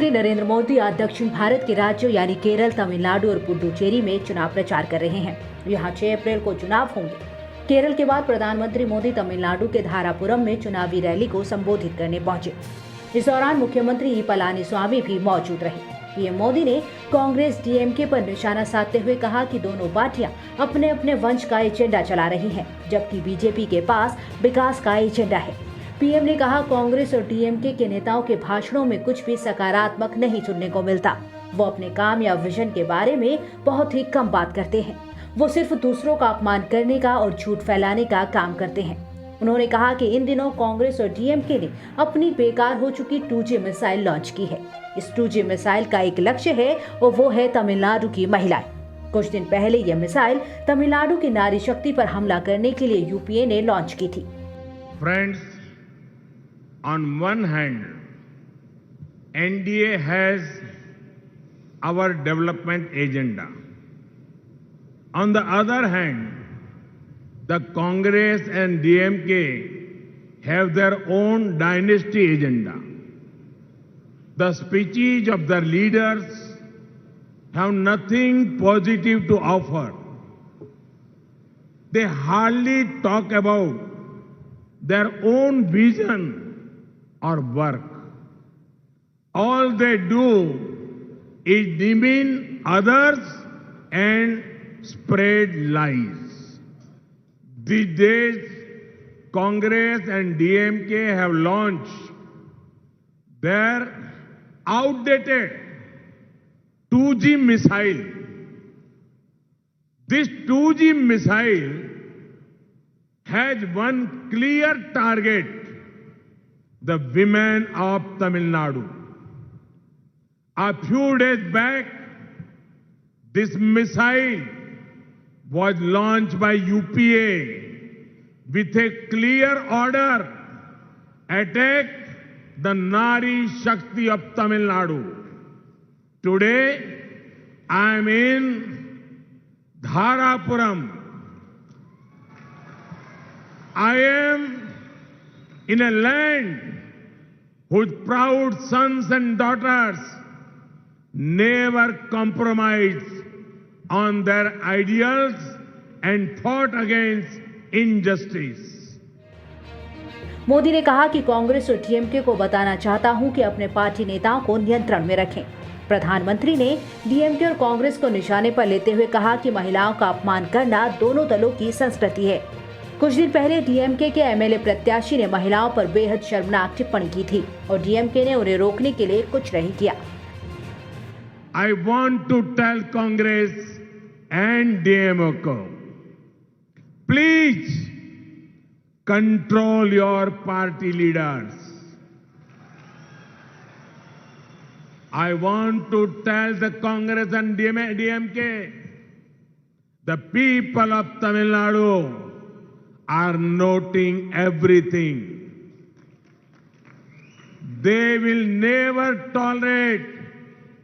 प्रधानमंत्री नरेंद्र मोदी आज दक्षिण भारत के राज्यों यानी केरल, तमिलनाडु और पुडुचेरी में चुनाव प्रचार कर रहे हैं। यहाँ 6 अप्रैल को चुनाव होंगे। केरल के बाद प्रधानमंत्री मोदी तमिलनाडु के धारापुरम में चुनावी रैली को संबोधित करने पहुंचे। इस दौरान मुख्यमंत्री ई पलानीस्वामी भी मौजूद रहे। पीएम मोदी ने कांग्रेस डीएमके पर निशाना साधते हुए कहा कि दोनों पार्टियां अपने अपने वंश का एजेंडा चला रही हैं, जबकि बीजेपी के पास विकास का एजेंडा है। पीएम ने कहा, कांग्रेस और डीएमके के नेताओं के भाषणों में कुछ भी सकारात्मक नहीं सुनने को मिलता। वो अपने काम या विजन के बारे में बहुत ही कम बात करते हैं। वो सिर्फ दूसरों का अपमान करने का और झूठ फैलाने का काम करते हैं। उन्होंने कहा कि इन दिनों कांग्रेस और डीएमके ने अपनी बेकार हो चुकी 2G मिसाइल लॉन्च की है। इस 2G मिसाइल का एक लक्ष्य है और वो है तमिलनाडु की महिलाएं। कुछ दिन पहले यह मिसाइल तमिलनाडु की नारी शक्ति पर हमला करने के लिए यूपीए ने लॉन्च की थी। Friends, on one hand, NDA has our development agenda. On the other hand, the Congress and DMK have their own dynasty agenda. The speeches of their leaders have nothing positive to offer. They hardly talk about their own vision or work. All they do is demean others and spread lies. These days, Congress and DMK have launched their outdated 2G missile. This 2G missile has one clear target: the women of Tamil Nadu. A few days back, this missile was launched by UPA with a clear order: attack the Nari Shakti of Tamil Nadu. Today, I am in Dharapuram. I am in a land whose proud sons and daughters never compromised on their ideals and fought against injustice. Modi ने कहा कि कांग्रेस और DMK को बताना चाहता हूं कि अपने पार्टी नेताओं को नियंत्रण में रखें। प्रधानमंत्री ने डीएमके और कांग्रेस को निशाने पर लेते हुए कहा कि महिलाओं का अपमान करना दोनों दलों की संस्कृति है। कुछ दिन पहले डीएमके के एमएलए प्रत्याशी ने महिलाओं पर बेहद शर्मनाक टिप्पणी की थी और डीएमके ने उन्हें रोकने के लिए कुछ नहीं किया। I want to tell Congress and DMK, please control your party leaders. I want to tell the Congress and DMK, the people of Tamil Nadu are noting everything. They will never tolerate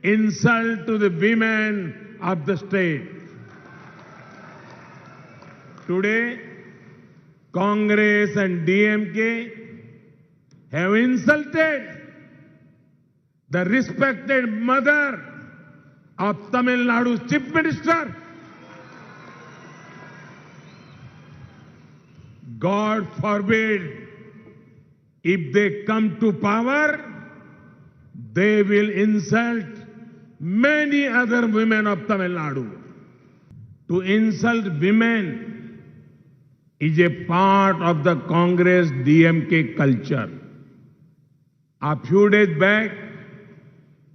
insult to the women of the state. Today, Congress and DMK have insulted the respected mother of Tamil Nadu's Chief Minister. God forbid, if they come to power, they will insult many other women of Tamil Nadu. To insult women is a part of the Congress DMK culture. A few days back,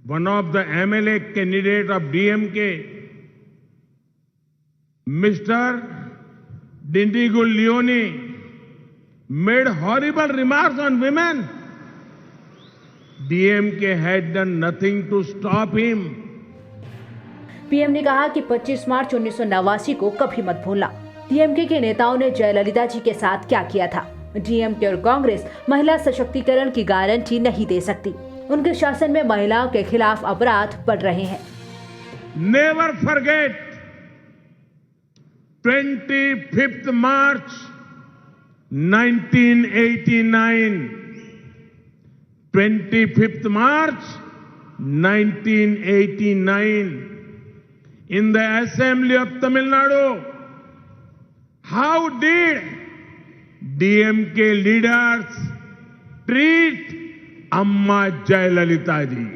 one of the MLA candidates of DMK, Mr. Dindigul Leone, made horrible remarks on women. DMK had done nothing to stop him. PM ने कहा कि 25 मार्च 1989 को कभी मत भूलना। DMK के नेताओं ने जयललिता जी के साथ क्या किया था। डीएमके और कांग्रेस महिला सशक्तिकरण की गारंटी नहीं दे सकती। उनके शासन में महिलाओं के खिलाफ अपराध बढ़ रहे हैं। Never forget 25th March 1989. 25th March 1989 in the Assembly of Tamil Nadu. How did DMK leaders treat Amma Jayalalitha ji?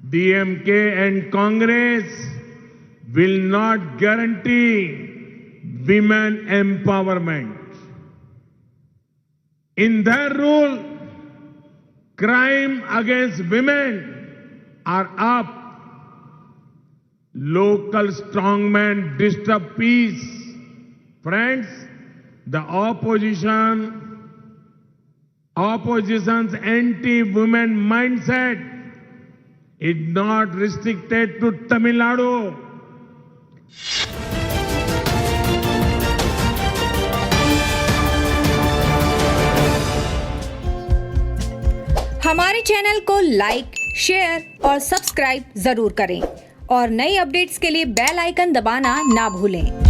DMK and Congress will not guarantee women empowerment. In their rule, crime against women are up. Local strongmen disturb peace. Friends, the opposition's anti-women mindset is not restricted to Tamil Nadu. हमारे channel को like, share और subscribe जरूर करें और नई updates के लिए bell icon दबाना ना भूलें।